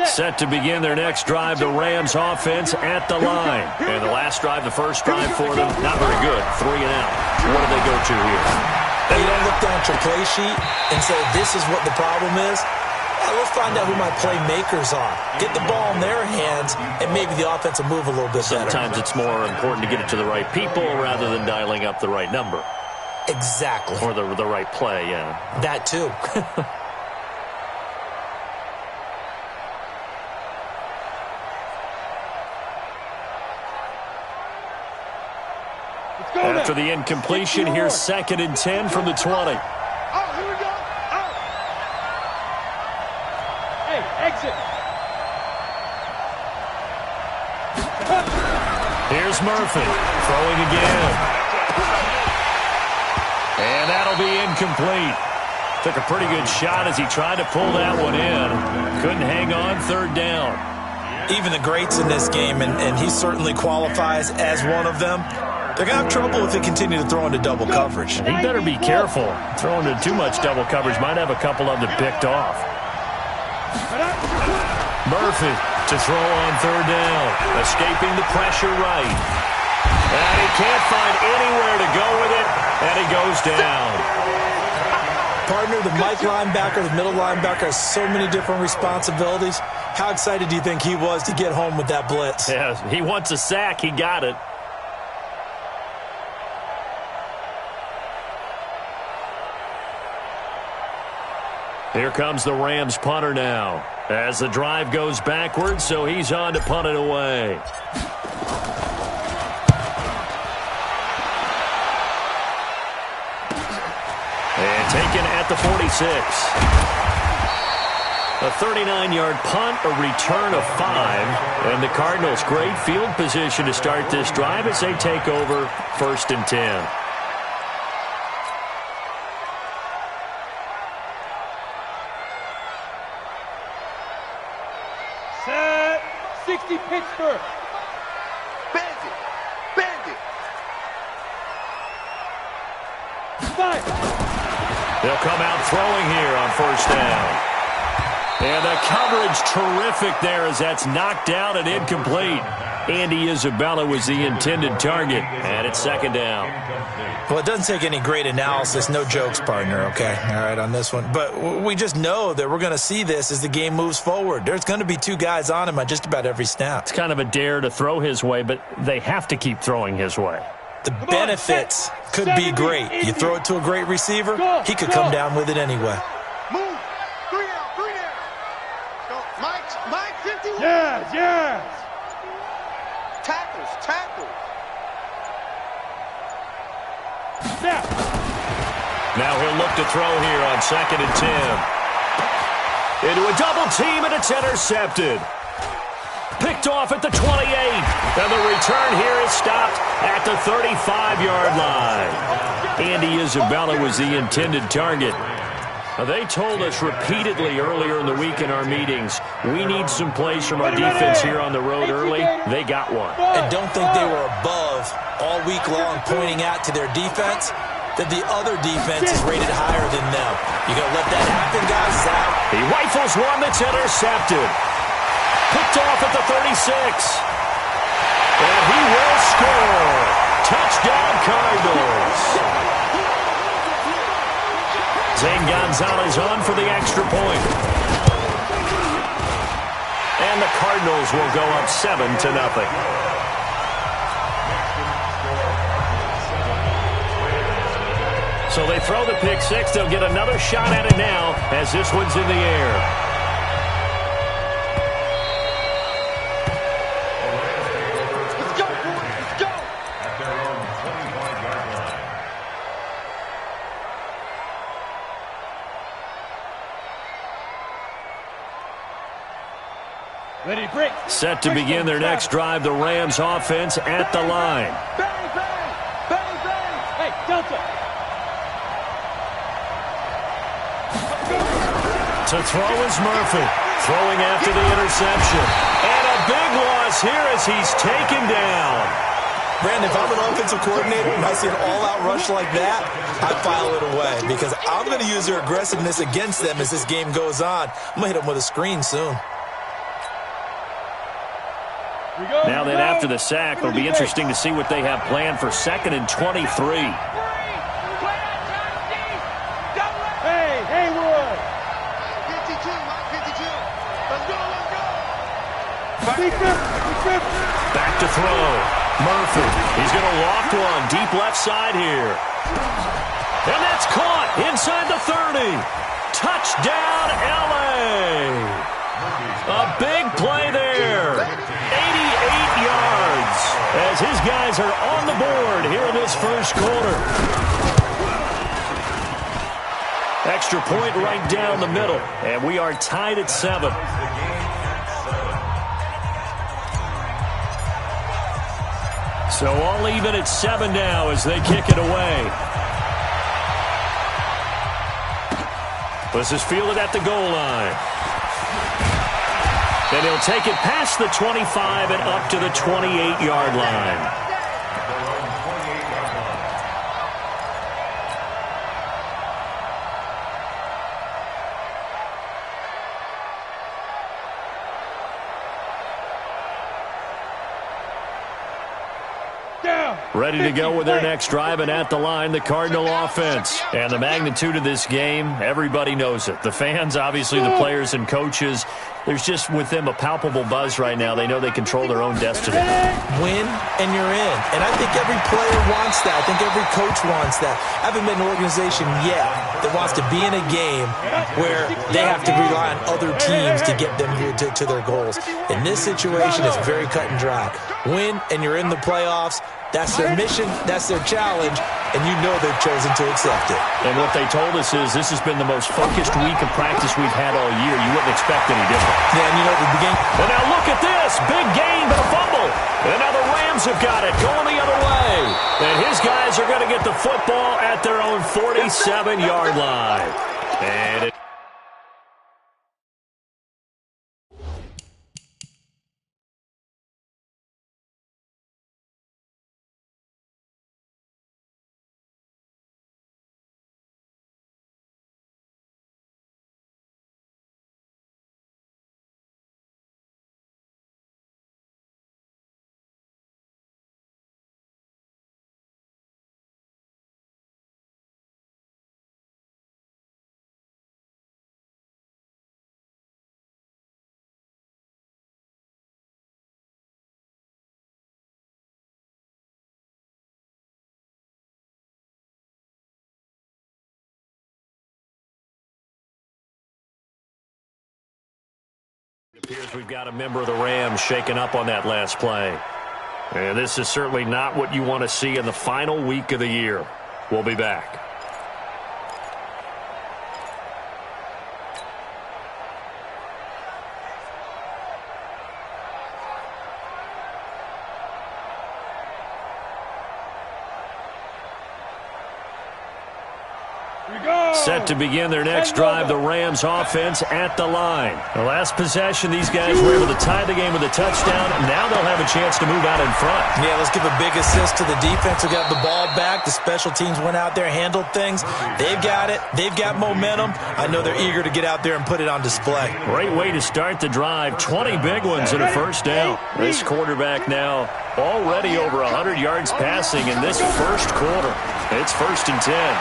Set to begin their next drive, the Rams offense at the line. And the last drive, the first drive for them, not very good. 3 and out. What do they go to here? You don't look down at your play sheet and say, this is what the problem is. Let's find out who my playmakers are. Get the ball in their hands, and maybe the offense will move a little bit better. Sometimes it's more important to get it to the right people rather than dialing up the right number. Exactly. Or the right play, yeah. That too. After the incompletion, here's 2nd and 10 from the 20. Oh, here we go. Oh. Hey, exit. Here's Murphy throwing again. And that'll be incomplete. Took a pretty good shot as he tried to pull that one in. Couldn't hang on, 3rd down. Even the greats in this game, and he certainly qualifies as one of them, they're going to have trouble if they continue to throw into double coverage. He better be careful. Throwing into too much double coverage might have a couple of them picked off. Murphy to throw on 3rd down. Escaping the pressure right. And he can't find anywhere to go with it, and he goes down. Partner, the Mike linebacker, the middle linebacker has so many different responsibilities. How excited do you think he was to get home with that blitz? Yeah, he wants a sack. He got it. Here comes the Rams punter now. As the drive goes backwards, so he's on to punt it away. And taken at the 46. A 39-yard punt, a return of 5. And the Cardinals, great field position to start this drive as they take over 1st and 10. Set. 60 Pittsburgh. Bend it. Bend it. 5. They'll come out throwing here on 1st down. And the coverage terrific there as that's knocked out and incomplete. Andy Isabella was the intended target, and it's 2nd down. Well, it doesn't take any great analysis, no jokes, partner, okay? All right, on this one. But we just know that we're going to see this as the game moves forward. There's going to be 2 guys on him on just about every snap. It's kind of a dare to throw his way, but they have to keep throwing his way. The benefits could be great. You throw it to a great receiver, he could come down with it anyway. Move. 3 down. 3 down. Go. Mike 51. Yes. Tackles. Snap. Now he'll look to throw here on 2nd and 10. Into a double team, and it's intercepted. Picked off at the 28. And the return here is stopped at the 35-yard line. Andy Isabella was the intended target. They told us repeatedly earlier in the week in our meetings, we need some plays from our defense here on the road early. They got one. And don't think they were above all week long pointing out to their defense that the other defense is rated higher than them. You going to let that happen, guys? Out. He rifles one that's intercepted. Picked off at the 36. And he will score. Touchdown, Cardinals. Zane Gonzalez on for the extra point. And the Cardinals will go up 7-0. So they throw the pick 6. They'll get another shot at it now as this one's in the air. Set to begin their next drive, the Rams offense at the line. Bang, bang, bang, bang. Hey, Delta. To throw is Murphy, throwing after the interception. And a big loss here as he's taken down. Brandon, if I'm an offensive coordinator and I see an all-out rush like that, I file it away because I'm going to use their aggressiveness against them as this game goes on. I'm going to hit them with a screen soon. Now then, after the sack, it'll be interesting to see what they have planned for 2nd and 23. Hey, Haywood. 52, Mike, 52. Let's go, let's go. Back to throw. Murphy. He's going to loft one deep left side here. And that's caught inside the 30. Touchdown, L.A. A big play there. 88 yards as his guys are on the board here in this first quarter. Extra point right down the middle, and we are tied at 7. So all even at 7 now as they kick it away. This is fielded at the goal line. And he'll take it past the 25 and up to the 28-yard line. Ready to go with their next drive, and at the line, the Cardinal offense. And the magnitude of this game, everybody knows it. The fans, obviously the players and coaches, there's just with them a palpable buzz right now. They know they control their own destiny. Win, and you're in. And I think every player wants that. I think every coach wants that. I haven't met an organization yet that wants to be in a game where they have to rely on other teams to get them here to their goals. In this situation, it's very cut and dry. Win, and you're in the playoffs. That's their mission, that's their challenge, and you know they've chosen to accept it. And what they told us is this has been the most focused week of practice we've had all year. You wouldn't expect any different. Yeah, and you know, the beginning. And now look at this. Big gain, but a fumble. And now the Rams have got it, going the other way. And his guys are going to get the football at their own 47-yard line. And it appears we've got a member of the Rams shaking up on that last play. And this is certainly not what you want to see in the final week of the year. We'll be back. Set to begin their next drive, the Rams offense at the line. The last possession, these guys were able to tie the game with a touchdown. Now they'll have a chance to move out in front. Yeah, let's give a big assist to the defense who got the ball back. The special teams went out there, handled things. They've got it. They've got momentum. I know they're eager to get out there and put it on display. Great way to start the drive. 20 big ones and a first down. This quarterback now already over 100 yards passing in this first quarter. It's 1st and 10.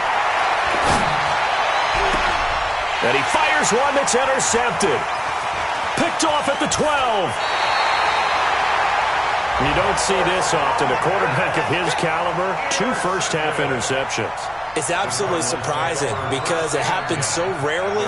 And he fires one that's intercepted. Picked off at the 12. You don't see this often. A quarterback of his caliber, 2 first-half interceptions. It's absolutely surprising because it happens so rarely.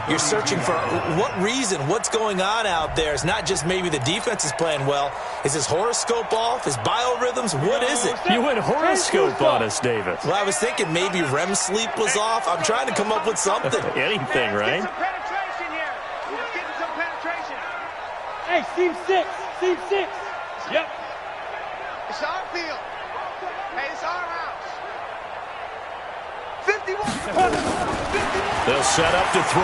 You're searching for what reason, what's going on out there. It's not just maybe the defense is playing well. Is his horoscope off? His biorhythms? What is it? You went horoscope on us, David. Well, I was thinking maybe REM sleep was off. I'm trying to come up with something. Anything, right? Let's get some penetration here. Let's get some penetration. Hey, seam 6. Seam 6. Yep. It's our field. Hey, it's our house. 51. 51. They'll set up to throw.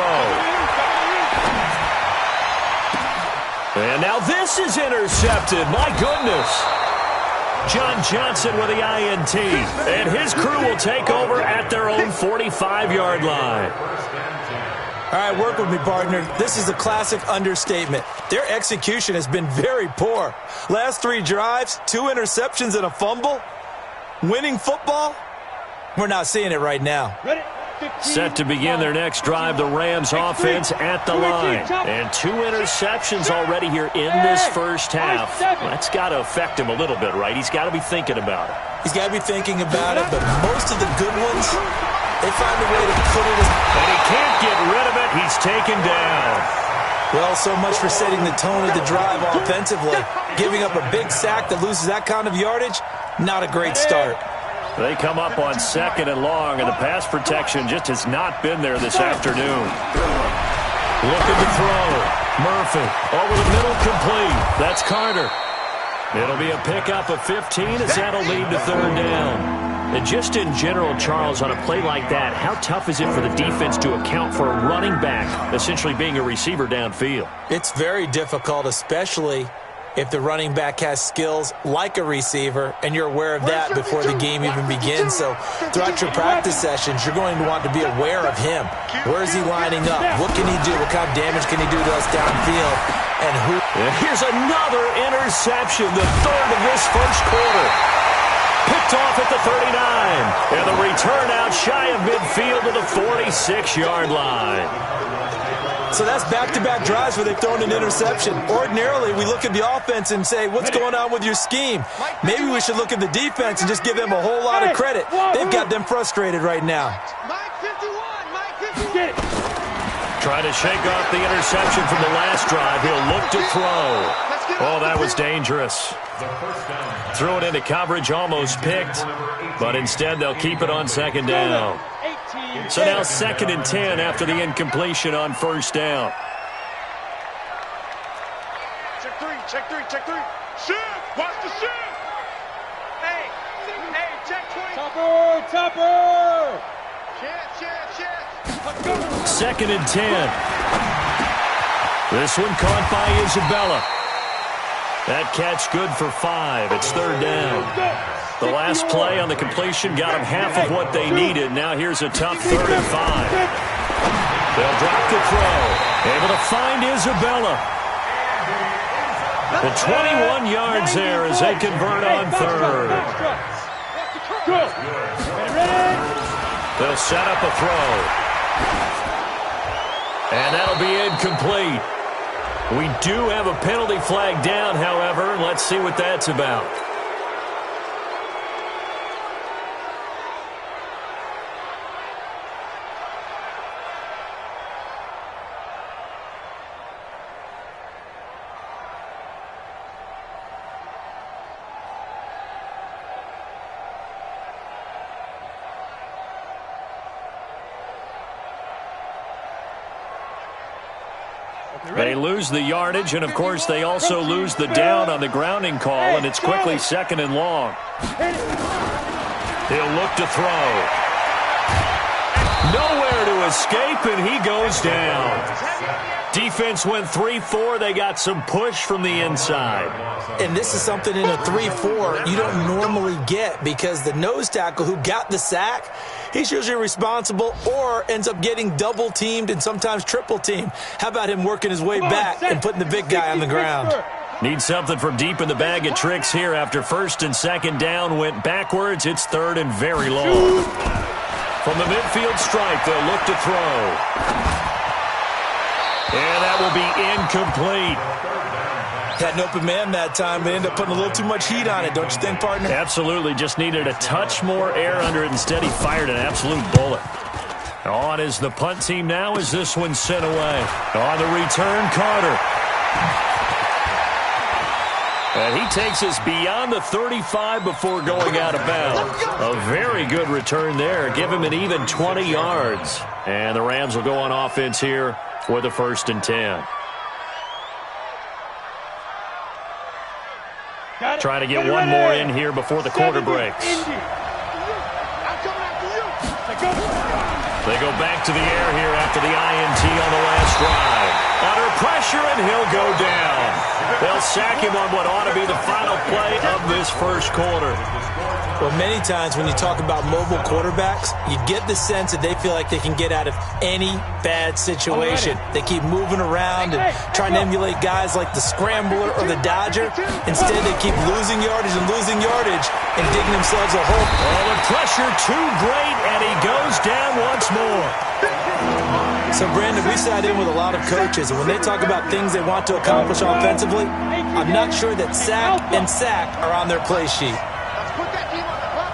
And now this is intercepted. My goodness. John Johnson with the INT. And his crew will take over at their own 45-yard line. All right, work with me, partner. This is a classic understatement. Their execution has been very poor. Last 3 drives, 2 interceptions and a fumble. Winning football? We're not seeing it right now. Ready? Set to begin their next drive, the Rams offense at the line. And 2 interceptions already here in this first half. That's got to affect him a little bit, right? He's got to be thinking about it. He's got to be thinking about it, but most of the good ones, they find a way to put it in. And he can't get rid of it. He's taken down. Well, so much for setting the tone of the drive offensively. Giving up a big sack that loses that kind of yardage, not a great start. They come up on 2nd and long, and the pass protection just has not been there this afternoon. Looking to throw. Murphy over the middle, complete. That's Carter. It'll be a pickup of 15 as that'll lead to 3rd down. And just in general, Charles, on a play like that, how tough is it for the defense to account for a running back essentially being a receiver downfield? It's very difficult, especially if the running back has skills like a receiver, and you're aware of that before the game even begins. So throughout your practice sessions, you're going to want to be aware of him. Where is he lining up? What can he do? What kind of damage can he do to us downfield? And who? And here's another interception, the 3rd of this first quarter. Picked off at the 39. And the return out shy of midfield to the 46-yard line. So that's back-to-back drives where they've thrown an interception. Ordinarily, we look at the offense and say, what's going on with your scheme? Maybe we should look at the defense and just give them a whole lot of credit. They've got them frustrated right now. Mike 51, Mike 51. Trying to shake off the interception from the last drive. He'll look to throw. Oh, that was dangerous. Threw it into coverage, almost picked, but instead they'll keep it on 2nd down. So now 2nd and 10 after the incompletion on 1st down. Check 3, check 3, check 3. Shift, watch the shift. Hey, check 20. Topper. Shift. 2nd and 10. This one caught by Isabella. That catch good for 5. It's 3rd down. The last play on the completion got them half of what they needed. Now here's a tough 3rd and 5. They'll drop the throw. Able to find Isabella. The 21 yards there as they convert on 3rd. They'll set up a throw. And that'll be incomplete. We do have a penalty flag down, however. Let's see what that's about. They lose the yardage, and, of course, they also lose the down on the grounding call, and it's quickly 2nd and long. He'll look to throw. Nowhere to escape, and he goes down. Defense went 3-4. They got some push from the inside. And this is something in a 3-4 you don't normally get because the nose tackle who got the sack, he's usually responsible or ends up getting double-teamed and sometimes triple-teamed. How about him working his way back and putting the big guy on the ground? Need something from deep in the bag of tricks here after 1st and 2nd down went backwards. It's 3rd and very long. From the midfield stripe, they'll look to throw. And that will be incomplete. Had an open man that time. They ended up putting a little too much heat on it, don't you think, partner? Absolutely. Just needed a touch more air under it. Instead, he fired an absolute bullet. On is the punt team now as this one's sent away. On the return, Carter. And he takes us beyond the 35 before going out of bounds. A very good return there. Give him an even 20 yards. And the Rams will go on offense here with a 1st and 10. Trying to get one more in here before the quarter breaks. They go back to the air here after the INT on the last drive. Under pressure, and he'll go down. They'll sack him on what ought to be the final play of this first quarter. Well, many times when you talk about mobile quarterbacks, you get the sense that they feel like they can get out of any bad situation. They keep moving around and trying to emulate guys like the Scrambler or the Dodger. Instead, they keep losing yardage and digging themselves a hole. Oh, the pressure too great, and he goes down once more. So, Brandon, we sat in with a lot of coaches, and when they talk about things they want to accomplish offensively, I'm not sure that sack and sack are on their play sheet. Let's put that team on the clock.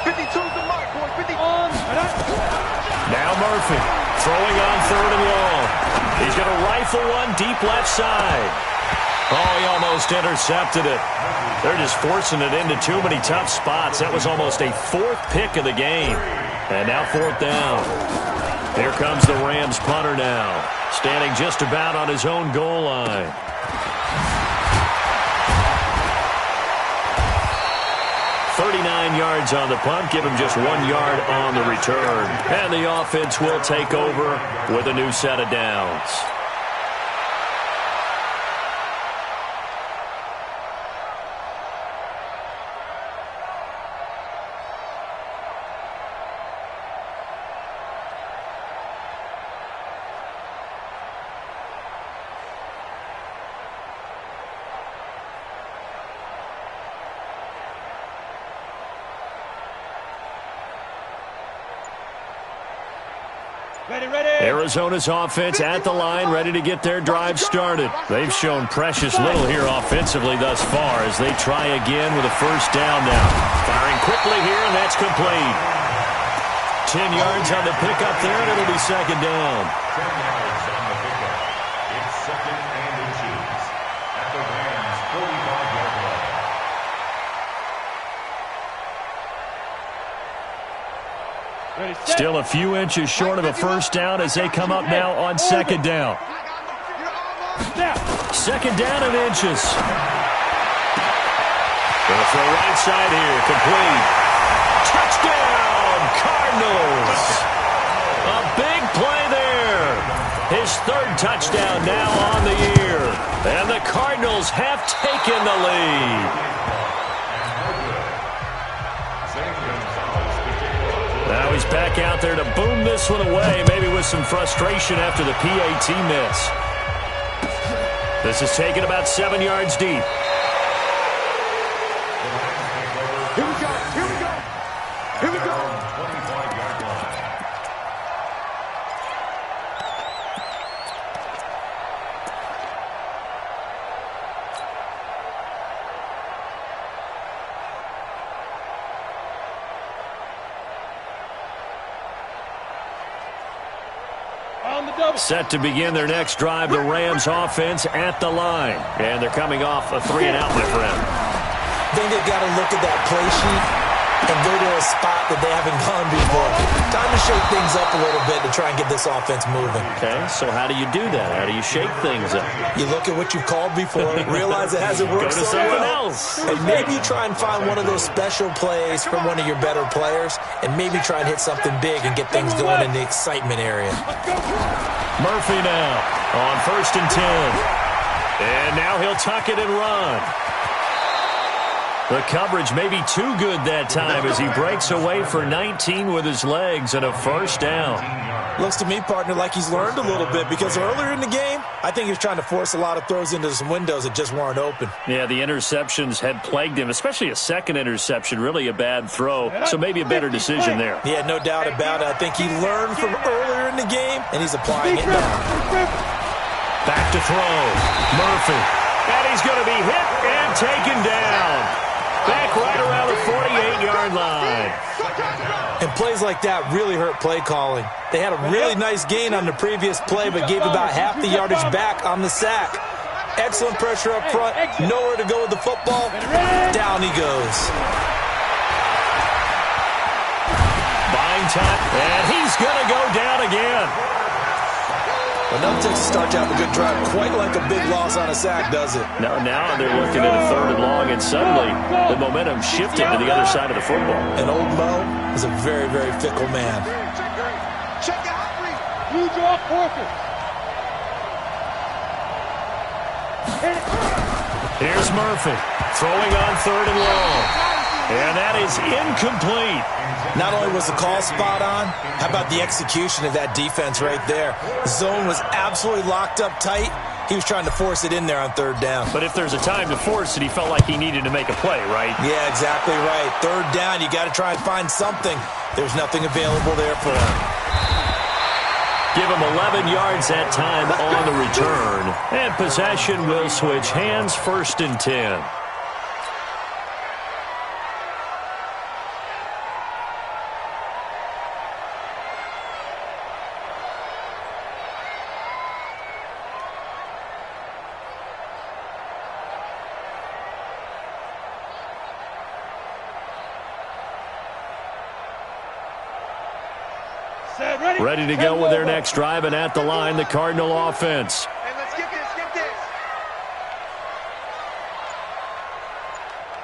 52's the mark, boy. 50. Now Murphy throwing on 3rd and long. He's going to rifle one deep left side. Oh, he almost intercepted it. They're just forcing it into too many tough spots. That was almost a 4th pick of the game. And now 4th down. Here comes the Rams punter now, standing just about on his own goal line. "39 yards on the punt, give him just 1 yard on the return. And the offense will take over with a new set of downs. Arizona's offense at the line, ready to get their drive started. They've shown precious little here offensively thus far as they try again with a 1st down now. Firing quickly here, and that's complete. 10 yards on the pickup there, and it'll be 2nd down. 10 yards on the pickup. It's 2nd and inches at the Rams' 45-yard line. Still a few inches short of a 1st down as they come up now on 2nd down. 2nd down and inches. Gonna throw right side here, complete. Touchdown, Cardinals. A big play there. His 3rd touchdown now on the year. And the Cardinals have taken the lead. Now he's back out there to boom this one away, maybe with some frustration after the PAT miss. This is taken about 7 yards deep. Here we go. Here we go. Here we go. 25-yard line. Set to begin their next drive, the Rams offense at the line. And they're coming off a 3-and-out, my friend. I think they've got to look at that play sheet and go to a spot that they haven't gone before. Time to shake things up a little bit to try and get this offense moving. Okay, so how do you do that? How do you shake things up? You look at what you've called before, realize it hasn't worked Go to so someone well, else. and maybe you try and find one of those special plays from one of your better players, and maybe try and hit something big and get things going in the excitement area. Murphy now on 1st and 10. And now he'll tuck it and run. The coverage may be too good that time as he breaks away for 19 with his legs and a 1st down. Looks to me, partner, like he's learned a little bit because earlier in the game, I think he was trying to force a lot of throws into some windows that just weren't open. Yeah, the interceptions had plagued him, especially a 2nd interception, really a bad throw, so maybe a better decision there. Yeah, no doubt about it. I think he learned from earlier in the game, and he's applying it now. Back to throw. Murphy. And he's going to be hit and taken down. Back right around the 48-yard line. And plays like that really hurt play calling. They had a really nice gain on the previous play, but gave about half the yardage back on the sack. Excellent pressure up front. Nowhere to go with the football. Down he goes. Buying time. And he's going to go down again. Enough takes to start to have a good drive, quite like a big loss on a sack, does it? Now they're looking at a 3rd and long, and suddenly the momentum shifted to the other side of the football. And old Mo is a very, very fickle man. Check it out, please. Huge off forfeit. Here's Murphy throwing on 3rd and long. And that is incomplete. Not only was the call spot on, how about the execution of that defense right there? The zone was absolutely locked up tight. He was trying to force it in there on 3rd down. But if there's a time to force it, he felt like he needed to make a play, right? Yeah, exactly right. 3rd down, you got to try and find something. There's nothing available there for him. Give him 11 yards that time on the return. And possession will switch hands, 1st and 10. Ready to go with their next drive, and at the line, the Cardinal offense. Hey, let's get this, get this.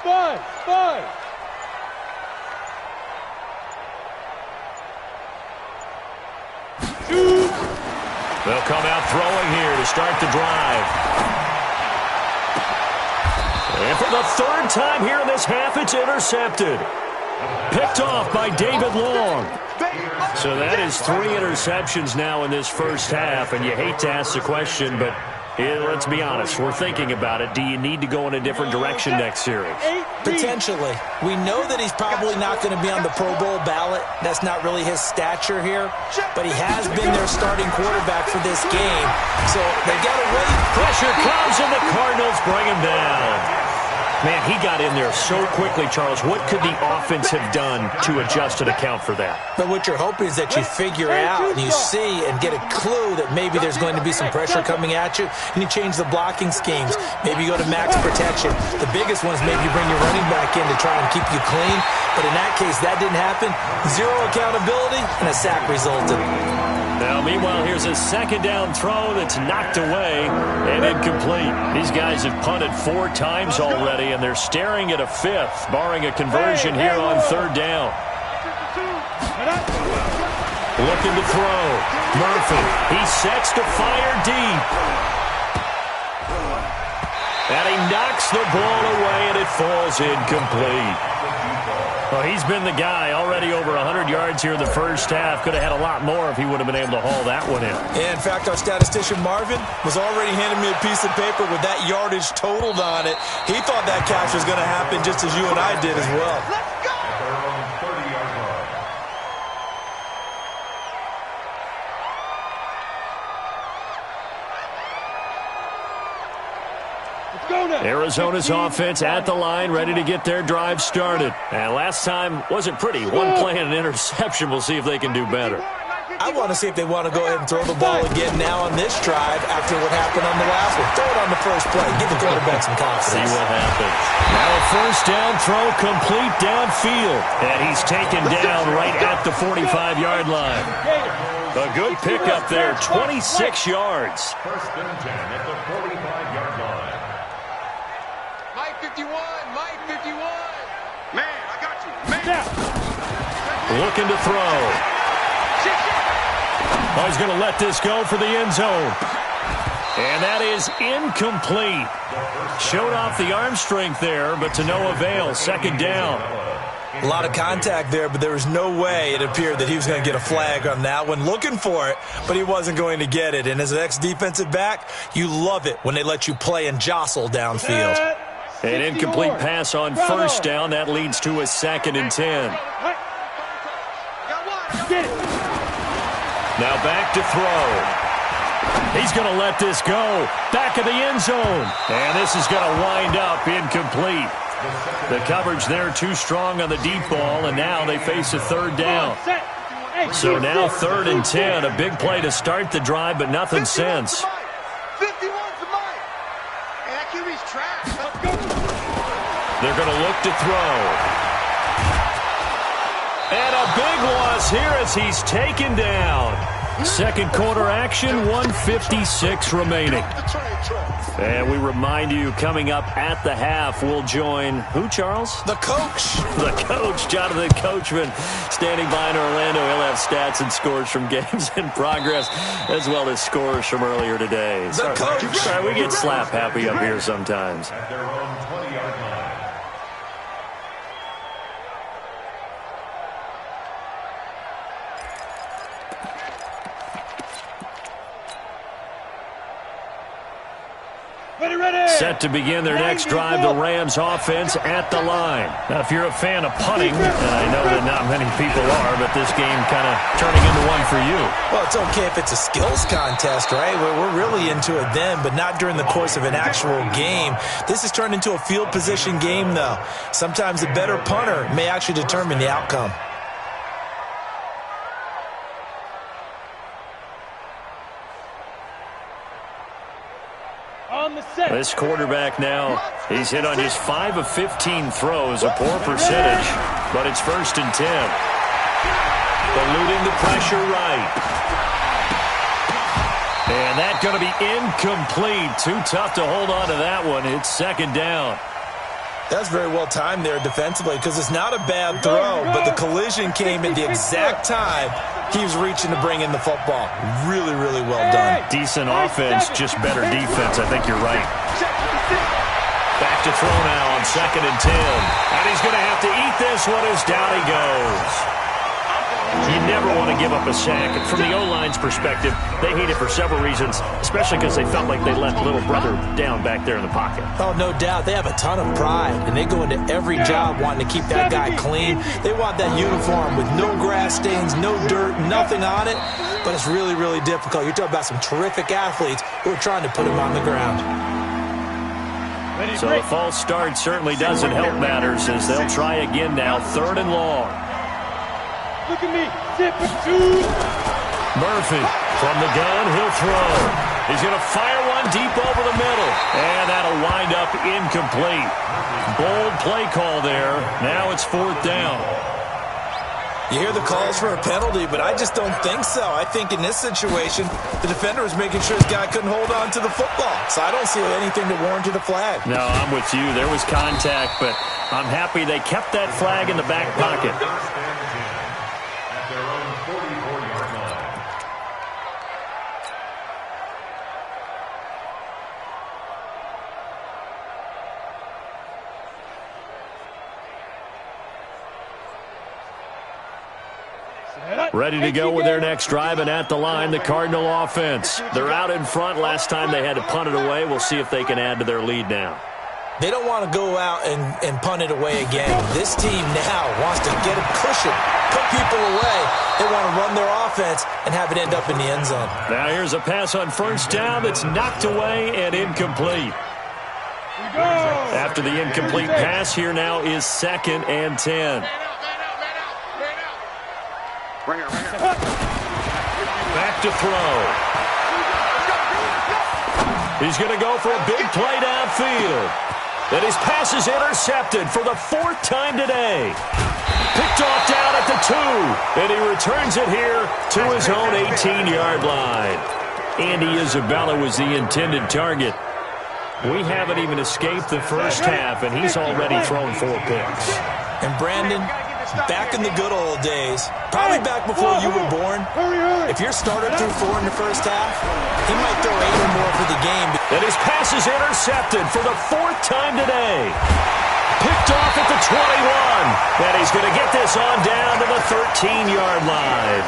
5. They'll come out throwing here to start the drive. And for the 3rd time here in this half, it's intercepted. Picked off by David Long. So that is 3 interceptions now in this first half, and you hate to ask the question, but let's be honest, we're thinking about it. Do you need to go in a different direction next series? Potentially. We know that he's probably not going to be on the Pro Bowl ballot. That's not really his stature here, but he has been their starting quarterback for this game, so they've got to wait. Pressure comes, and the Cardinals bring him down. Man, he got in there so quickly, Charles. What could the offense have done to adjust and account for that? But what you're hoping is that you figure out and you see and get a clue that maybe there's going to be some pressure coming at you, and you change the blocking schemes. Maybe you go to max protection. The biggest one is maybe you bring your running back in to try and keep you clean. But in that case, that didn't happen. 0 accountability, and a sack resulted. Now, meanwhile, here's a 2nd down throw that's knocked away and incomplete. These guys have punted 4 times already, and they're staring at a 5th, barring a conversion here on 3rd down. Looking to throw. Murphy. He sets to fire deep. And he knocks the ball away, and it falls incomplete. Well, he's been the guy, already over 100 yards here in the first half. Could have had a lot more if he would have been able to haul that one in. Yeah, in fact, our statistician Marvin was already handing me a piece of paper with that yardage totaled on it. He thought that catch was going to happen just as you and I did as well. Let's go! Arizona's offense at the line, ready to get their drive started. And last time wasn't pretty. 1 play and an interception. We'll see if they can do better. I want to see if they want to go ahead and throw the ball again now on this drive after what happened on the last one. Throw it on the first play. Give the quarterback some confidence. See what happens. Now a 1st down throw complete downfield. And he's taken down right at the 45-yard line. A good pickup there, 26 yards. 1st and 10 at the 45-yard line. Mike 51, Mike 51. Man, I got you. Man. Looking to throw. Oh, he's going to let this go for the end zone. And that is incomplete. Showed off the arm strength there, but to no avail. 2nd down. A lot of contact there, but there was no way it appeared that he was going to get a flag on that one. Looking for it, but he wasn't going to get it. And as an ex-defensive back, you love it when they let you play and jostle downfield. An incomplete pass on 1st down. That leads to a 2nd and 10. Now back to throw. He's going to let this go. Back of the end zone. And this is going to wind up incomplete. The coverage there too strong on the deep ball, and now they face a 3rd down. So now 3rd and 10. A big play to start the drive, but nothing since. 51 to Mike. Hey, that QB's trash. Let's go. They're going to look to throw. And a big loss here as he's taken down. Second quarter action, 1:56 remaining. And we remind you, coming up at the half, we'll join who, Charles? The coach. The coach, Jonathan Coachman, standing by in Orlando. He'll have stats and scores from games in progress, as well as scores from earlier today. The coach. Sorry, we get slap happy up here sometimes. At their own 20-yard line. Set to begin their next drive, the Rams offense at the line. Now, if you're a fan of punting, and I know that not many people are, but this game kind of turning into one for you. Well, it's okay if it's a skills contest, right? We're really into it then, but not during the course of an actual game. This has turned into a field position game, though. Sometimes the better punter may actually determine the outcome. This quarterback now, he's hit on just 5 of 15 throws, a poor percentage, but it's 1st and 10. Eluding the pressure right. And that's going to be incomplete. Too tough to hold on to that one. It's 2nd down. That's very well timed there defensively because it's not a bad throw, but the collision came at the exact time he was reaching to bring in the football. Really, really well done. Decent offense, just better defense. I think you're right. Back to throw now on 2nd and 10. And he's going to have to eat this one as down he goes. You never want to give up a sack. And from the O-line's perspective, they hate it for several reasons, especially because they felt like they let little brother down back there in the pocket. Oh, no doubt. They have a ton of pride, and they go into every job wanting to keep that guy clean. They want that uniform with no grass stains, no dirt, nothing on it, but it's really, really difficult. You're talking about some terrific athletes who are trying to put him on the ground. So a false start certainly doesn't help matters as they'll try again now, 3rd and long. Look at me. Sit for 2. Murphy from the gun, he'll throw. He's going to fire one deep over the middle. And that'll wind up incomplete. Bold play call there. Now it's 4th down. You hear the calls for a penalty, but I just don't think so. I think in this situation, the defender was making sure his guy couldn't hold on to the football. So I don't see anything to warrant a flag. No, I'm with you. There was contact, but I'm happy they kept that flag in the back pocket. Ready to go with their next drive, and at the line, the Cardinal offense. They're out in front. Last time they had to punt it away. We'll see if they can add to their lead now. They don't want to go out and punt it away again. This team now wants to get a cushion, put people away. They want to run their offense and have it end up in the end zone. Now here's a pass on 1st down that's knocked away and incomplete. After the incomplete pass, here now is 2nd and 10. Back to throw. He's going to go for a big play downfield. And his pass is intercepted for the 4th time today. Picked off down at the 2. And he returns it here to his own 18-yard line. Andy Isabella was the intended target. We haven't even escaped the first half, and he's already thrown 4 picks. And Brandon, back in the good old days, probably back before you were born, if your starter threw 4 in the first half, he might throw 8 or more for the game. And his pass is intercepted for the 4th time today. Picked off at the 21. And he's going to get this on down to the 13-yard line.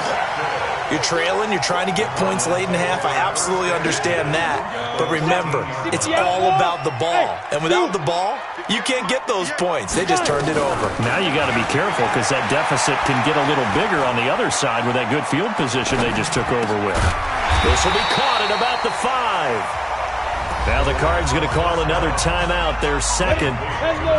You're trailing, you're trying to get points late in the half. I absolutely understand that. But remember, it's all about the ball. And without the ball, you can't get those points. They just turned it over. Now you got to be careful because that deficit can get a little bigger on the other side with that good field position they just took over with. This will be caught at about the 5. Now the Cards going to call another timeout, their 2nd,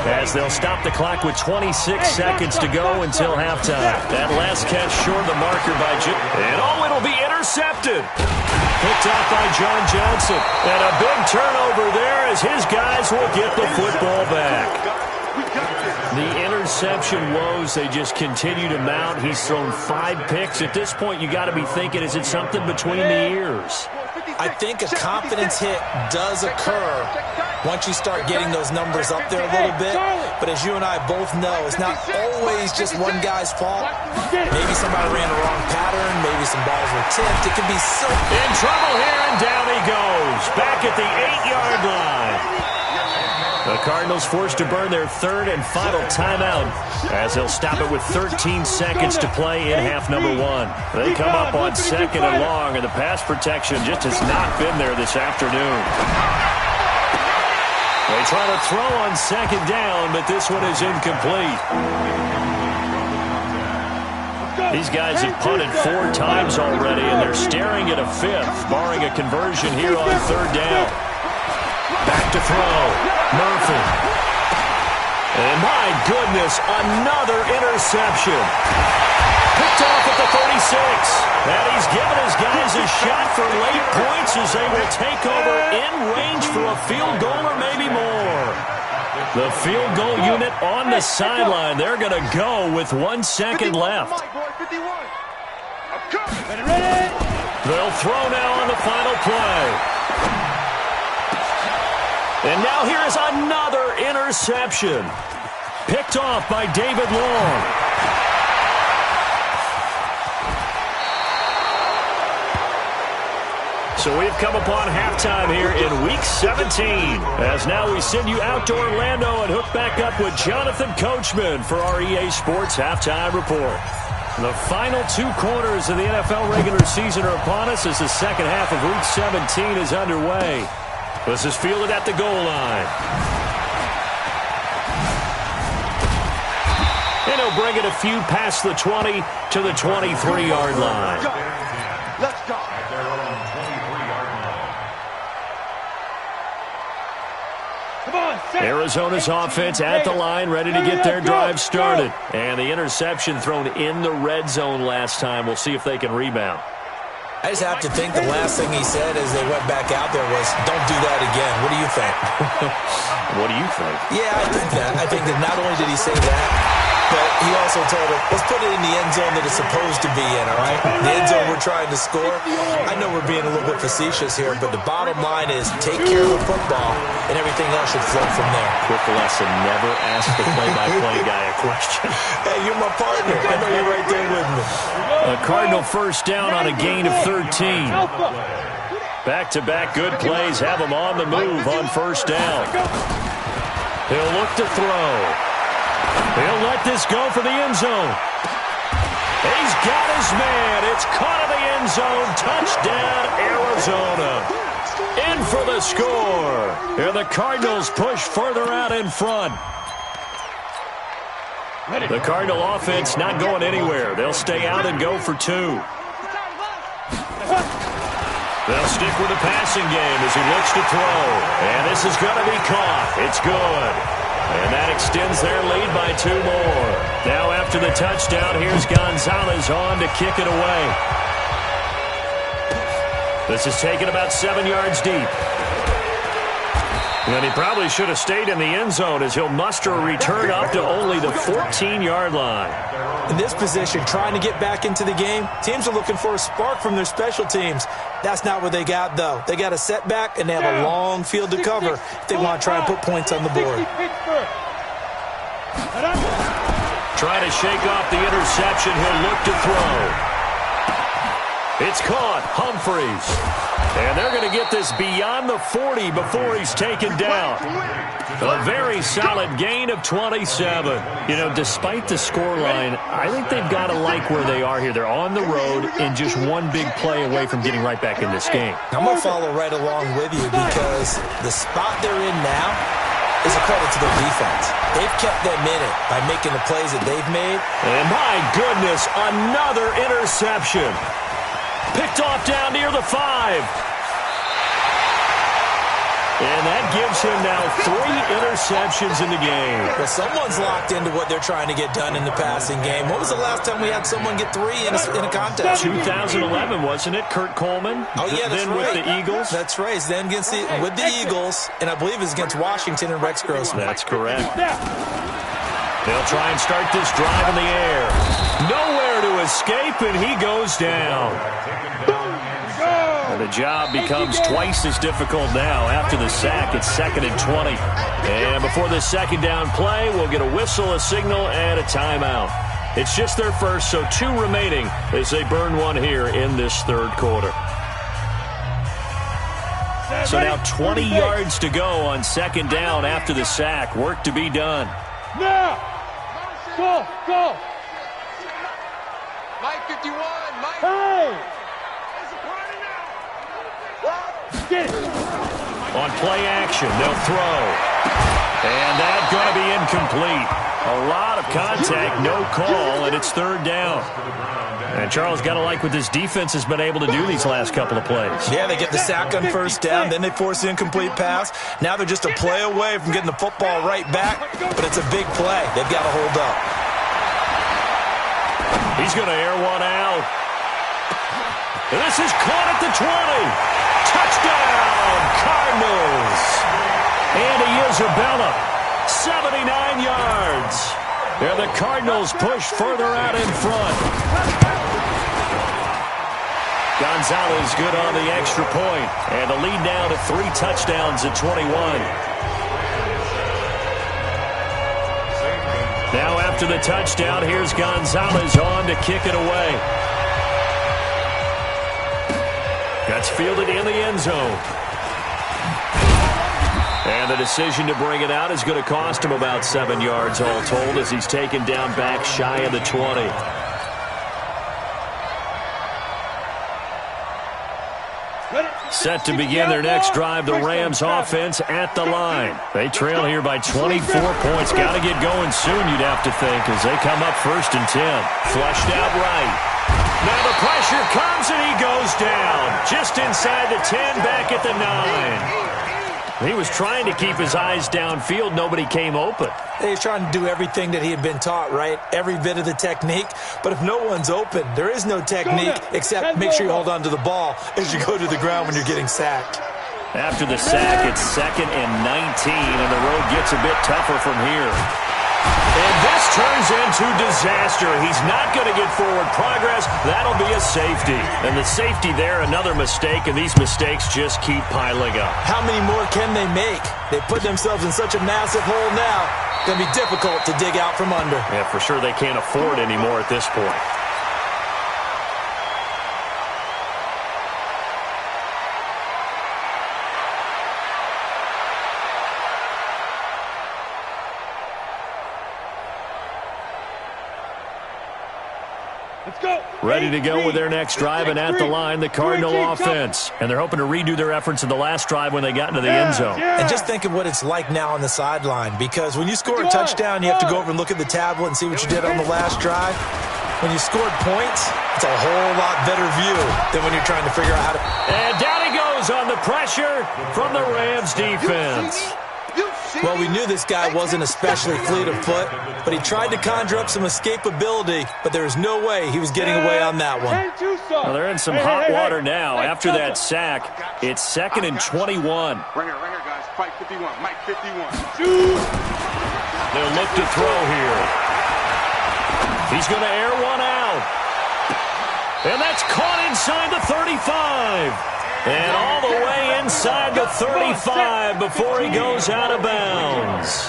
as they'll stop the clock with 26 seconds to go until halftime. That last catch short of the marker by Jim. And it'll be intercepted. Picked off by John Johnson. And a big turnover there as his guys will get the football back. The interception interception woes, they just continue to mount. He's thrown 5 picks. At this point, you got to be thinking, is it something between the ears? I think a confidence hit does occur once you start getting those numbers up there a little bit. But as you and I both know, it's not always just one guy's fault. Maybe somebody ran the wrong pattern. Maybe some balls were tipped. It can be so... In trouble here, and down he goes. Back at the 8-yard line. The Cardinals forced to burn their 3rd and final timeout as they'll stop it with 13 seconds to play in half number 1. They come up on 2nd and long, and the pass protection just has not been there this afternoon. They try to throw on 2nd down, but this one is incomplete. These guys have punted 4 times already, and they're staring at a 5th, barring a conversion here on 3rd down. Back to throw. Murphy. And my goodness, another interception. Picked off at the 36. And he's given his guys a shot for late points as they will take over in range for a field goal or maybe more. The field goal unit on the sideline. They're going to go with 1 second left. They'll throw now on the final play. And now here is another interception. Picked off by David Long. So we've come upon halftime here in Week 17. As now we send you out to Orlando and hook back up with Jonathan Coachman for our EA Sports Halftime Report. The final 2 quarters of the NFL regular season are upon us as the second half of Week 17 is underway. This is fielded at the goal line. And he'll bring it a few past the 20 to the 23-yard line. Let's go. At their own 23-yard line. Come on, Arizona's offense at the line, ready to get their drive started. And the interception thrown in the red zone last time. We'll see if they can rebound. I just have to think the last thing he said as they went back out there was, don't do that again. What do you think? What do you think? Yeah, I think that. I think that not only did he say that, but he also told him, let's put it in the end zone that it's supposed to be in, all right? The end zone we're trying to score. I know we're being a little bit facetious here, but the bottom line is take care of the football, and everything else should flow from there. Quick lesson, never ask the play-by-play guy a question. Hey, you're my partner. I know you're right there with me. A Cardinal first down on a gain of 13. Back-to-back good plays have him on the move on first down. He'll look to throw. He'll let this go for the end zone. He's got his man. It's caught in the end zone. Touchdown, Arizona. In for the score. And the Cardinals push further out in front. The Cardinal offense not going anywhere. They'll stay out and go for 2. They'll stick with the passing game as he looks to throw. And this is going to be caught. It's good. And that extends their lead by 2 more. Now after the touchdown, here's Gonzalez on to kick it away. This is taken about 7 yards deep. And he probably should have stayed in the end zone as he'll muster a return up to only the 14-yard line. In this position, trying to get back into the game, teams are looking for a spark from their special teams. That's not what they got, though. They got a setback, and they have a long field to cover if they want to try and put points on the board. Trying to shake off the interception. He'll look to throw. It's caught. Humphreys. And they're going to get this beyond the 40 before he's taken down. A very solid gain of 27. You know, despite the scoreline, I think they've got to like where they are here. They're on the road and just one big play away from getting right back in this game. I'm going to follow right along with you because the spot they're in now is a credit to their defense. They've kept them in it by making the plays that they've made. And my goodness, another interception. Picked off down near the 5. And that gives him now 3 interceptions in the game. Well, someone's locked into what they're trying to get done in the passing game. What was the last time we had someone get 3 in a contest? 2011, wasn't it? Kurt Coleman? Oh, yeah, that's then right. with the Eagles? That's right. Then with the Eagles, and I believe it's against Washington and Rex Grossman. That's correct. They'll try and start this drive in the air. Nowhere to escape, and he goes down. And the job becomes twice as difficult now. After the sack, it's 2nd and 20. And before this second down play, we'll get a whistle, a signal, and a timeout. It's just their first, so 2 remaining as they burn one here in this third quarter. So now 20 yards to go on 2nd down after the sack. Work to be done. Now! Go! Mike 51, Mike. Hey! Get it! On play action, they'll throw. And that's going to be incomplete. A lot of contact, no call, and it's 3rd down. And Charles, got to like what this defense has been able to do these last couple of plays. Yeah, they get the sack on 1st down, then they force the incomplete pass. Now they're just a play away from getting the football right back, but it's a big play. They've got to hold up. He's going to air one out. And this is caught at the 20. Touchdown, Cardinals. Andy Isabella, 79 yards. And the Cardinals push further out in front. Gonzalez good on the extra point. And the lead now to 3 touchdowns at 21. Now after the touchdown, here's Gonzalez on to kick it away. That's fielded in the end zone. And the decision to bring it out is going to cost him about 7 yards all told as he's taken down back shy of the 20. Set to begin their next drive, the Rams offense at the line. They trail here by 24 points. Got to get going soon, you'd have to think, as they come up 1st and 10. Flushed out right. Now the pressure comes and he goes down. Just inside the 10, back at the 9. He was trying to keep his eyes downfield. Nobody came open. He's trying to do everything that he had been taught, right? Every bit of the technique. But if no one's open, there is no technique except make sure you hold on to the ball as you go to the ground when you're getting sacked. After the sack, it's 2nd and 19, and the road gets a bit tougher from here. And this turns into disaster. He's not going to get forward progress. That'll be a safety. And the safety there, another mistake, and these mistakes just keep piling up. How many more can they make? They put themselves in such a massive hole now. It's going to be difficult to dig out from under. Yeah, for sure they can't afford anymore at this point. Ready to go with their next drive, and at the line, the Cardinal offense. And they're hoping to redo their efforts in the last drive when they got into the end zone. And just think of what it's like now on the sideline, because when you score a touchdown, you have to go over and look at the tablet and see what you did on the last drive. When you scored points, it's a whole lot better view than when you're trying to figure out how to... And down he goes on the pressure from the Rams defense. Well, we knew this guy wasn't especially fleet of foot, but he tried to conjure up some escapability, but there was no way he was getting away on that one. Well, they're in some hot water now. After that sack, it's 2nd and 21. Right here, guys. Mike 51, Mike 51. They'll look to throw here. He's going to air one out. And that's caught inside the 35. And all the way inside the 35 before he goes out of bounds.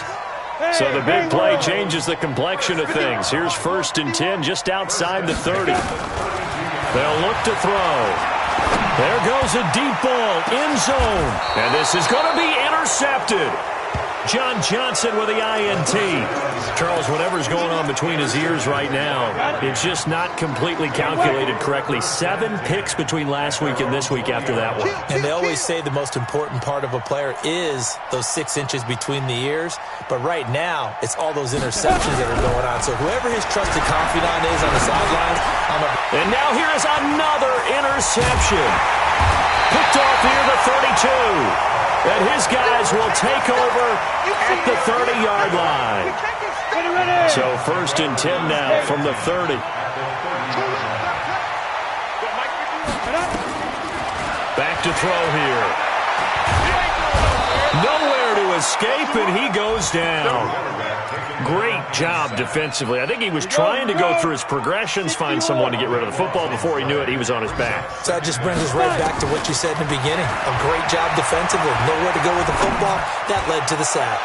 So the big play changes the complexion of things. Here's 1st and 10 just outside the 30. They'll look to throw. There goes a deep ball, end zone. And this is going to be intercepted. John Johnson with the INT. Charles, whatever's going on between his ears right now, it's just not completely calculated correctly. 7 picks between last week and this week after that one. And they always say the most important part of a player is those 6 inches between the ears. But right now, it's all those interceptions that are going on. So whoever his trusted confidant is on the sidelines, and now here is another interception. Picked off here the 32. And his guys will take over at the 30-yard line. So 1st and 10 now from the 30. Back to throw here. Nowhere to escape, and he goes down. Great job defensively. I think he was trying to go through his progressions, find someone to get rid of the football. Before he knew it, he was on his back. So that just brings us right back to what you said in the beginning. A great job defensively. Nowhere to go with the football. That led to the sack.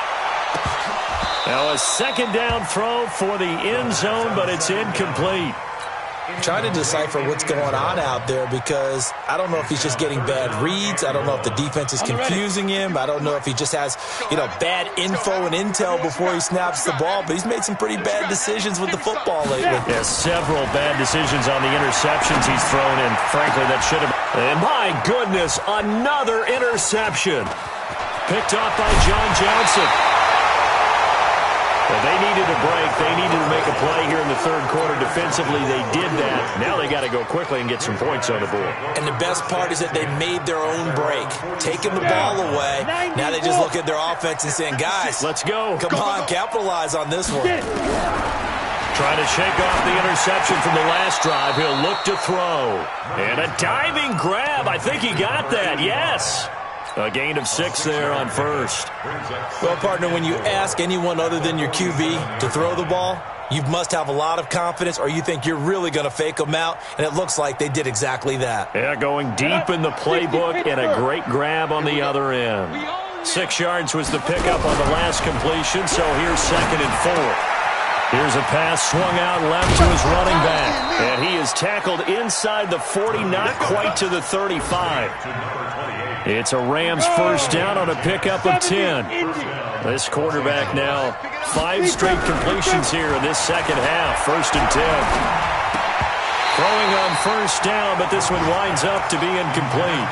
Now a second down throw for the end zone, but it's incomplete. Trying to decipher what's going on out there because I don't know if he's just getting bad reads. I don't know if the defense is confusing him. I don't know if he just has, bad info and intel before he snaps the ball. But he's made some pretty bad decisions with the football lately. Yeah, several bad decisions on the interceptions he's thrown, and frankly, that should have. And my goodness, another interception. Picked off by John Johnson. Well, they needed a break. They needed to make a play here in the third quarter. Defensively, they did that. Now they got to go quickly and get some points on the board. And the best part is that they made their own break, taking the ball away. Now they just look at their offense and saying, guys, let's go. Come on, capitalize on this one. Trying to shake off the interception from the last drive. He'll look to throw. And a diving grab. I think he got that. Yes. A gain of 6 there on first. Well, partner, when you ask anyone other than your QB to throw the ball, you must have a lot of confidence or you think you're really going to fake them out, and it looks like they did exactly that. Yeah, going deep in the playbook and a great grab on the other end. 6 yards was the pickup on the last completion, so here's 2nd and 4. Here's a pass swung out left to his running back. And he is tackled inside the 40, not quite to the 35. It's a Rams first down on a pickup of 10. This quarterback now 5 straight completions here in this second half. 1st and 10. Throwing on first down, but this one winds up to be incomplete.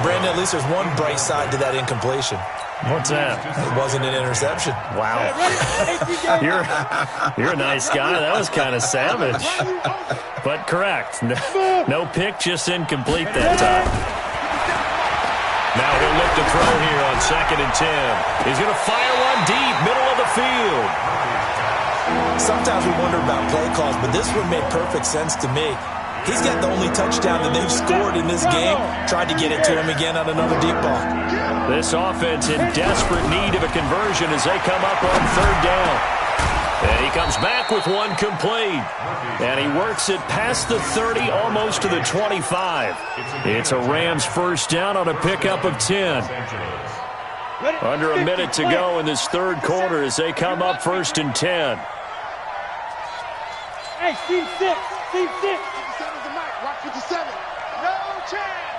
Brandon, at least there's one bright side to that incompletion. What's that? It wasn't an interception. Wow. You're a nice guy. That was kind of savage. But correct. No pick, just incomplete that time. Now he'll look to throw here on 2nd and 10. He's going to fire one deep, middle of the field. Sometimes we wonder about play calls, but this one made perfect sense to me. He's got the only touchdown that they've scored in this game. Tried to get it to him again on another deep ball. This offense in desperate need of a conversion as they come up on 3rd down. And he comes back with one complete. And he works it past the 30, almost to the 25. It's a Rams first down on a pickup of 10. Under a minute to go in this third quarter as they come up 1st and 10. Hey, team 6. Team 6. Watch 57. No chance.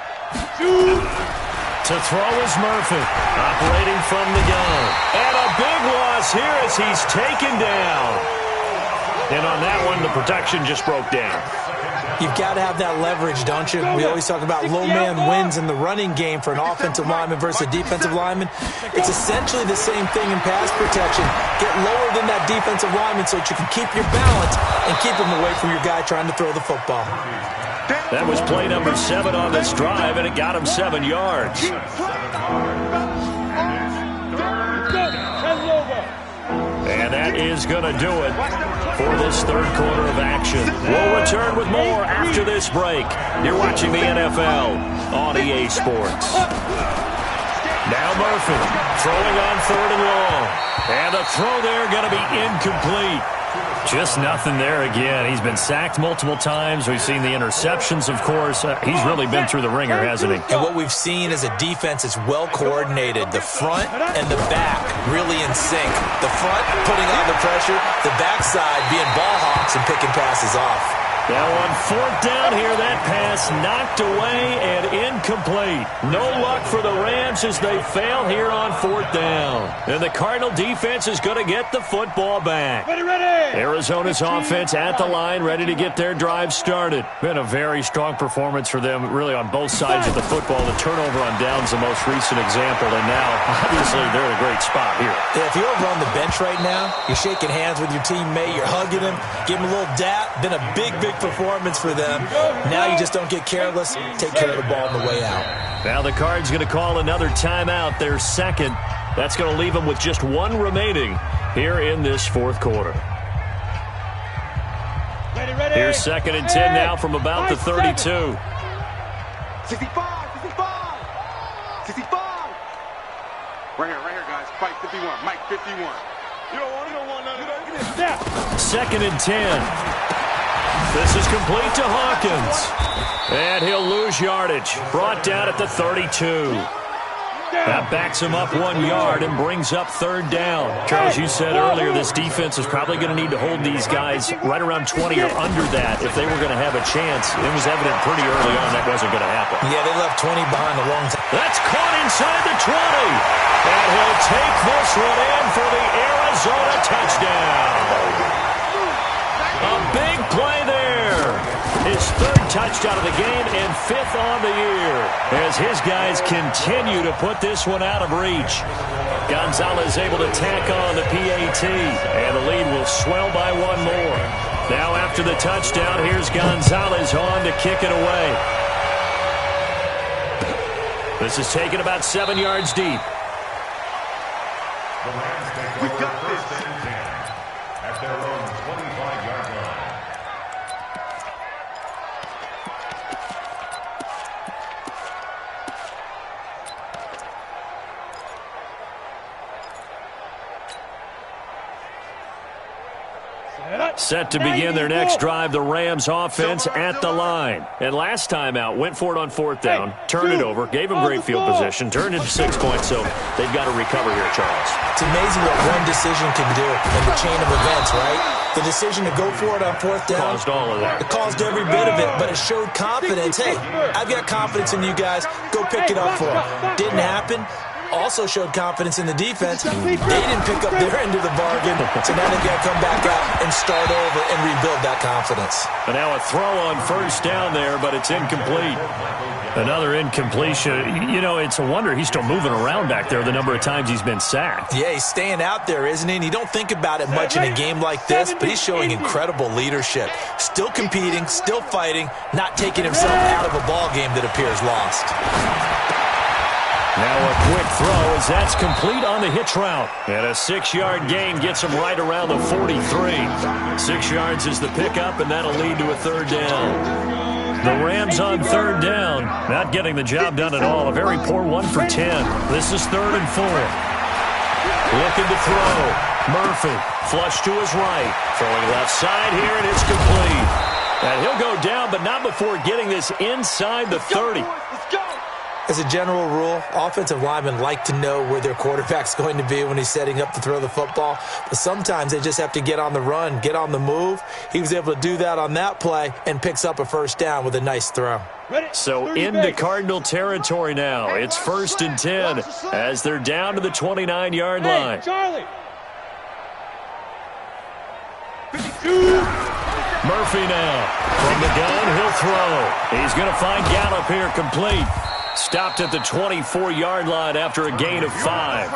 To throw is Murphy, operating from the gun. And a big loss here as he's taken down. And on that one, the protection just broke down. You've got to have that leverage, don't you? We always talk about low man wins in the running game for an offensive lineman versus a defensive lineman. It's essentially the same thing in pass protection. Get lower than that defensive lineman so that you can keep your balance and keep him away from your guy trying to throw the football. That was play number 7 on this drive, and it got him 7 yards. And that is going to do it for this third quarter of action. We'll return with more after this break. You're watching the NFL on EA Sports. Now Murphy throwing on 3rd and long. And the throw there going to be incomplete. Just nothing there again. He's been sacked multiple times. We've seen the interceptions, of course. He's really been through the ringer, hasn't he? And what we've seen is a defense that's well coordinated. The front and the back really in sync. The front putting on the pressure, the backside being ball hawks and picking passes off. Now on 4th down here, that pass knocked away and incomplete. No luck for the Rams as they fail here on 4th down. And the Cardinal defense is going to get the football back. Arizona's offense at the line, ready to get their drive started. Been a very strong performance for them, really on both sides of the football. The turnover on downs the most recent example, and now, obviously, they're in a great spot here. Yeah, if you're over on the bench right now, you're shaking hands with your teammate, you're hugging him, give him a little dap. Been a big performance for them. Now you just don't get careless. Take care of the ball on the way out. Now the Cards going to call another timeout, their second. That's going to leave them with just 1 remaining here in this 4th quarter. Here's 2nd and 10 now from about the 32. 65. 65. 65. Right here, guys. Fight 51. Mike 51. You don't want none of that. 2nd and 10. This is complete to Hawkins. And he'll lose yardage. Brought down at the 32. That backs him up 1 yard and brings up 3rd down. Charles, you said earlier this defense is probably going to need to hold these guys right around 20 or under that if they were going to have a chance. It was evident pretty early on that wasn't going to happen. Yeah, they left 20 behind a long time. That's caught inside the 20. And he'll take this one in for the Arizona touchdown. A big play there. His 3rd touchdown of the game and 5th on the year as his guys continue to put this one out of reach. Gonzalez able to tack on the PAT, and the lead will swell by 1 more. Now after the touchdown, here's Gonzalez on to kick it away. This is taken about 7 yards deep. We got this. At their own 25-yard line. Set to begin their next drive, the Rams offense at the line. And last time out, went for it on 4th down, turned it over, gave them great field position, turned into 6 points, so they've got to recover here, Charles. It's amazing what one decision can do in the chain of events, right? The decision to go for it on 4th down. Caused all of that. It caused every bit of it, but it showed confidence. Hey, I've got confidence in you guys. Go pick it up for them. Didn't happen. Also showed confidence in the defense. They didn't pick up their end of the bargain, so now they've got to come back out and start over and rebuild that confidence. And now a throw on 1st down there, but it's incomplete. Another incompletion. You know, it's a wonder he's still moving around back there the number of times he's been sacked. Yeah, he's staying out there, isn't he? And you don't think about it much in a game like this, but he's showing incredible leadership. Still competing, still fighting, not taking himself out of a ball game that appears lost. Now a quick throw as that's complete on the hitch route. And a 6-yard gain gets him right around the 43. 6 yards is the pickup, and that'll lead to a 3rd down. The Rams on 3rd down, not getting the job done at all. A very poor 1 for 10. This is 3rd and 4. Looking to throw. Murphy, flush to his right. Throwing left side here, and it's complete. And he'll go down, but not before getting this inside the 30. As a general rule, offensive linemen like to know where their quarterback's going to be when he's setting up to throw the football. But sometimes they just have to get on the run, get on the move. He was able to do that on that play and picks up a 1st down with a nice throw. So into Cardinal territory now. It's 1st and 10 as they're down to the 29-yard line. Charlie. Murphy now. From the gun, he'll throw. He's going to find Gallup here complete. Stopped at the 24-yard line after a gain of 5.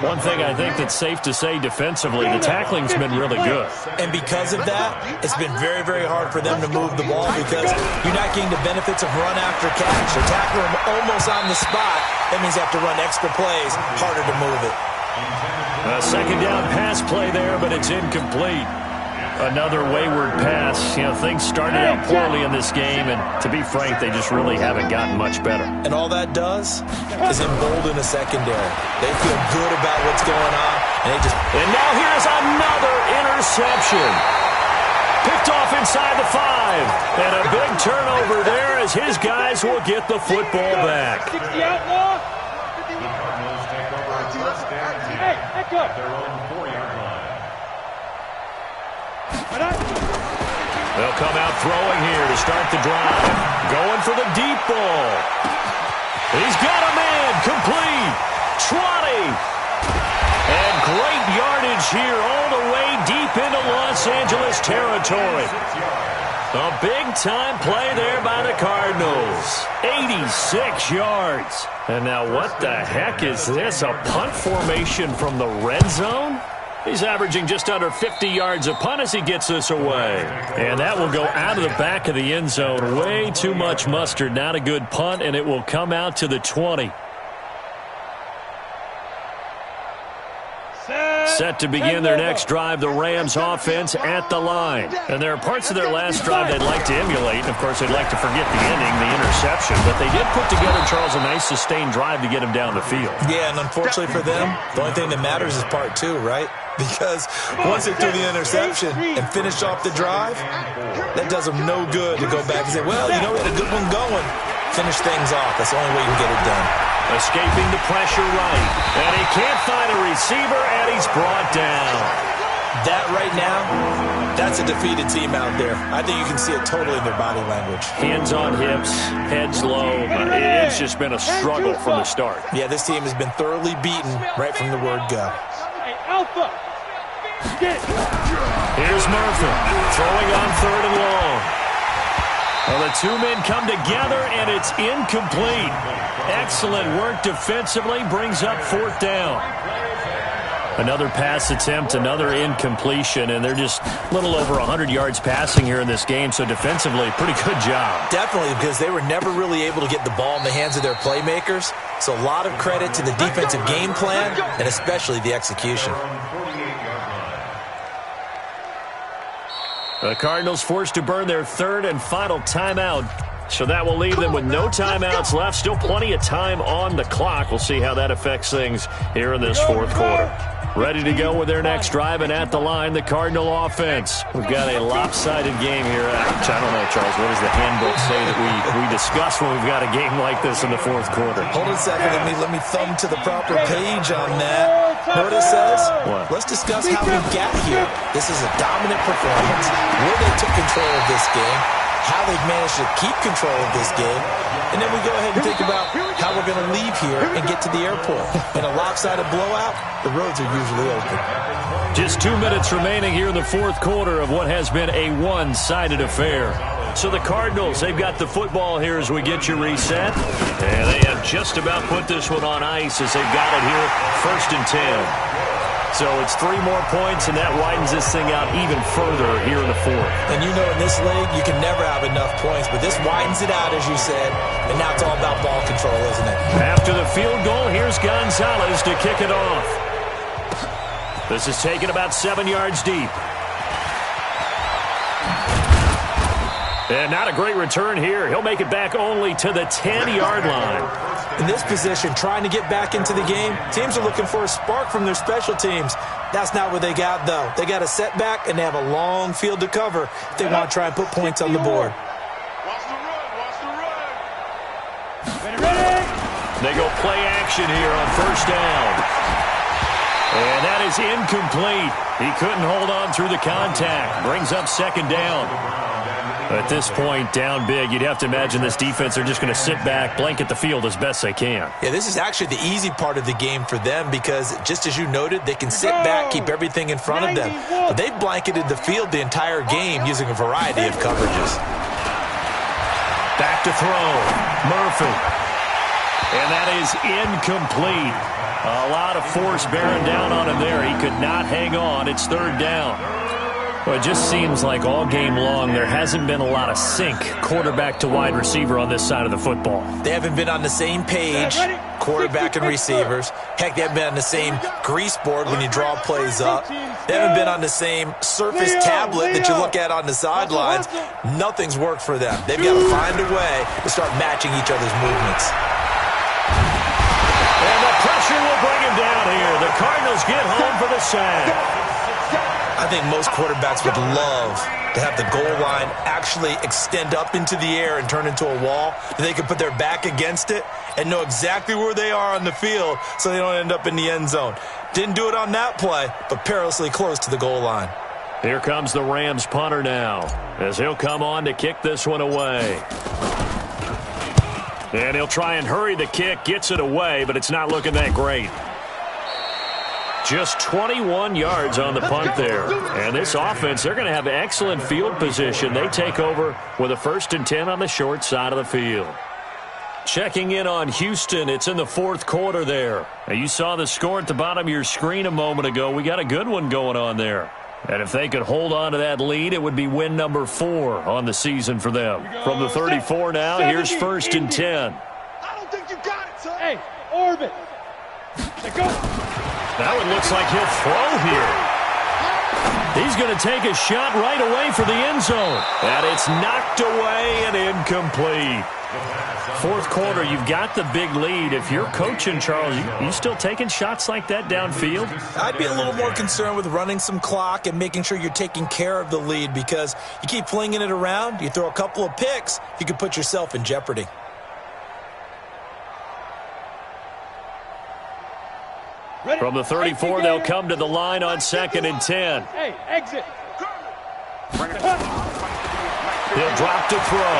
One thing I think that's safe to say defensively, the tackling's been really good. And because of that, it's been very, very hard for them to move the ball because you're not getting the benefits of run after catch. They're tackling them almost on the spot. That means they have to run extra plays, harder to move it. A 2nd down pass play there, but it's incomplete. Another wayward pass. You know, things started out poorly in this game, and to be frank, they just really haven't gotten much better. And all that does is embolden a secondary. They feel good about what's going on, and now here's another interception. Picked off inside the 5. And a big turnover there as his guys will get the football back. 60 outlaw. The Cardinals take over a 1st down at their own 4-yard line. They'll come out throwing here to start the drive. Going for the deep ball. He's got a man complete. 20. And great yardage here all the way deep into Los Angeles territory. A big-time play there by the Cardinals. 86 yards. And now what the heck is this? A punt formation from the red zone? He's averaging just under 50 yards a punt as he gets this away. And that will go out of the back of the end zone. Way too much mustard. Not a good punt, and it will come out to the 20. set to begin their next drive, the Rams offense at the line. And there are parts of their last drive they'd like to emulate. And, of course, they'd like to forget the ending, the interception. But they did put together, Charles, a nice sustained drive to get him down the field. Yeah, and unfortunately for them, the only thing that matters is part two, right? Because once they threw the interception and finished off the drive, that does them no good to go back and say, well, you know, we had a good one going. Finish things off. That's the only way you can get it done. Escaping the pressure right. And he can't find a receiver, and he's brought down. That right now, that's a defeated team out there. I think you can see it totally in their body language. Hands on hips, heads low. It's just been a struggle from the start. Yeah, this team has been thoroughly beaten right from the word go. Hey, Alpha. Here's Murphy throwing on 3rd and long. Well, the two men come together, and it's incomplete. Excellent work defensively, brings up 4th down. Another pass attempt, another incompletion, and they're just a little over 100 yards passing here in this game, so defensively, pretty good job. Definitely, because they were never really able to get the ball in the hands of their playmakers, so a lot of credit to the defensive game plan, and especially the execution. The Cardinals forced to burn their 3rd and final timeout. So that will leave them with no timeouts left. Still plenty of time on the clock. We'll see how that affects things here in this 4th quarter. Ready to go with their next drive, and at the line, the Cardinal offense. We've got a lopsided game here. I don't know, Charles, what does the handbook say that we discuss when we've got a game like this in the 4th quarter? Hold on a second. Let me thumb to the proper page on that. Know what it says? What? Let's discuss how we got here. This is a dominant performance, where they took control of this game, how they've managed to keep control of this game, and then we go ahead and think about how we're going to leave here and get to the airport. In a lopsided blowout, the roads are usually open. Just 2 minutes remaining here in the 4th quarter of what has been a one-sided affair. So the Cardinals, they've got the football here as we get you reset. And they have just about put this one on ice as they've got it here, 1st and 10. So it's 3 more points, and that widens this thing out even further here in the 4th. And you know, in this league, you can never have enough points, but this widens it out, as you said, and now it's all about ball control, isn't it? After the field goal, here's Gonzalez to kick it off. This is taken about 7 yards deep. And not a great return here. He'll make it back only to the 10-yard line. In this position, trying to get back into the game, teams are looking for a spark from their special teams. That's not what they got, though. They got a setback, and they have a long field to cover if they want to try and put points on the board. Watch the run. Watch the run. Ready. They go play action here on 1st down. And that is incomplete. He couldn't hold on through the contact. Brings up 2nd down. At this point, down big, you'd have to imagine this defense are just going to sit back, blanket the field as best they can. Yeah, this is actually the easy part of the game for them because, just as you noted, they can sit back, keep everything in front of them. But they've blanketed the field the entire game using a variety of coverages. Back to throw. Murphy. And that is incomplete. A lot of force bearing down on him there. He could not hang on. It's 3rd down. Well, it just seems like all game long there hasn't been a lot of sync quarterback to wide receiver on this side of the football. They haven't been on the same page, quarterback and receivers. Heck, they haven't been on the same grease board when you draw plays up. They haven't been on the same Surface tablet that you look at on the sidelines. Nothing's worked for them. They've got to find a way to start matching each other's movements. And the pressure will bring him down here. The Cardinals get home for the sack. I think most quarterbacks would love to have the goal line actually extend up into the air and turn into a wall. They can put their back against it and know exactly where they are on the field so they don't end up in the end zone. Didn't do it on that play, but perilously close to the goal line. Here comes the Rams punter now as he'll come on to kick this one away. And he'll try and hurry the kick, gets it away, but it's not looking that great. Just 21 yards on the punt there. And this offense, they're going to have excellent field position. They take over with a 1st and 10 on the short side of the field. Checking in on Houston, it's in the 4th quarter there. Now, you saw the score at the bottom of your screen a moment ago. We got a good one going on there. And if they could hold on to that lead, it would be win number 4 on the season for them. From the 34 now, here's 1st and 10. I don't think you got it, son. Hey, orbit. Let's go. Now it looks like he'll throw here. He's going to take a shot right away for the end zone. And it's knocked away and incomplete. Fourth quarter, you've got the big lead. If you're coaching, Charles, you still taking shots like that downfield? I'd be a little more concerned with running some clock and making sure you're taking care of the lead, because you keep flinging it around, you throw a couple of picks, you could put yourself in jeopardy. From the 34, they'll come to the line on 2nd and 10. Hey, exit. He'll drop to throw.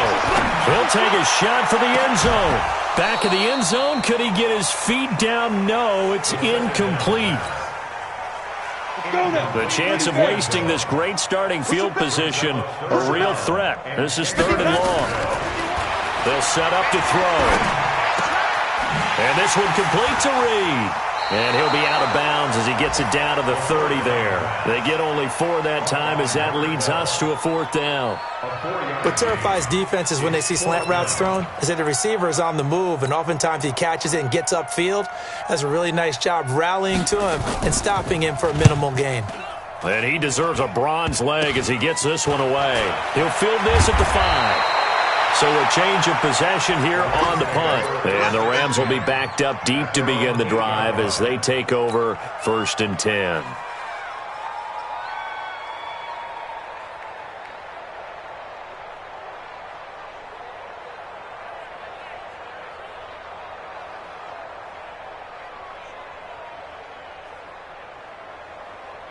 He'll take a shot for the end zone. Back of the end zone. Could he get his feet down? No, it's incomplete. The chance of wasting this great starting field position, a real threat. This is 3rd and long. They'll set up to throw. And this one complete to Reed. And he'll be out of bounds as he gets it down to the 30 there. They get only 4 that time as that leads us to a 4th down. What terrifies defenses when they see slant routes thrown is that the receiver is on the move, and oftentimes he catches it and gets upfield. Does a really nice job rallying to him and stopping him for a minimal gain. And he deserves a bronze leg as he gets this one away. He'll field this at the 5. So a change of possession here on the punt. And the Rams will be backed up deep to begin the drive as they take over 1st and 10.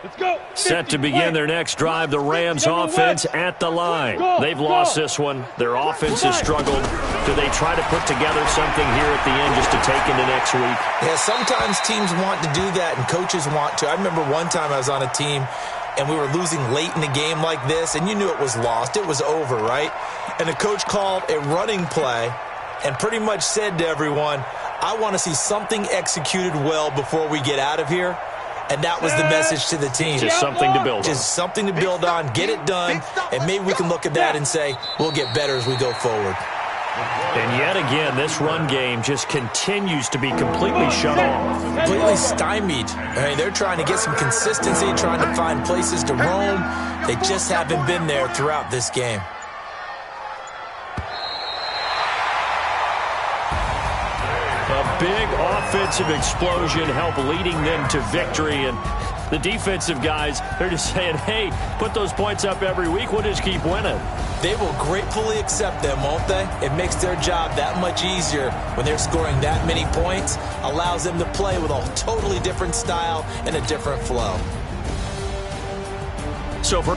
Let's go. Set to begin their next drive, the Rams offense at the line. They've lost this one. Their offense has struggled. Do they try to put together something here at the end just to take into next week? Yeah, sometimes teams want to do that and coaches want to. I remember one time I was on a team and we were losing late in the game like this, and you knew it was lost. It was over, right? And the coach called a running play and pretty much said to everyone, I want to see something executed well before we get out of here. And that was the message to the team. Just something to build on. Just something to build on, get it done, and maybe we can look at that and say, we'll get better as we go forward. And yet again, this run game just continues to be completely shut off. Completely stymied. I mean, they're trying to get some consistency, trying to find places to roam. They just haven't been there throughout this game. A big offensive explosion helped leading them to victory. And the defensive guys, they're just saying, hey, put those points up every week. We'll just keep winning. They will gratefully accept them, won't they? It makes their job that much easier when they're scoring that many points. Allows them to play with a totally different style and a different flow. So for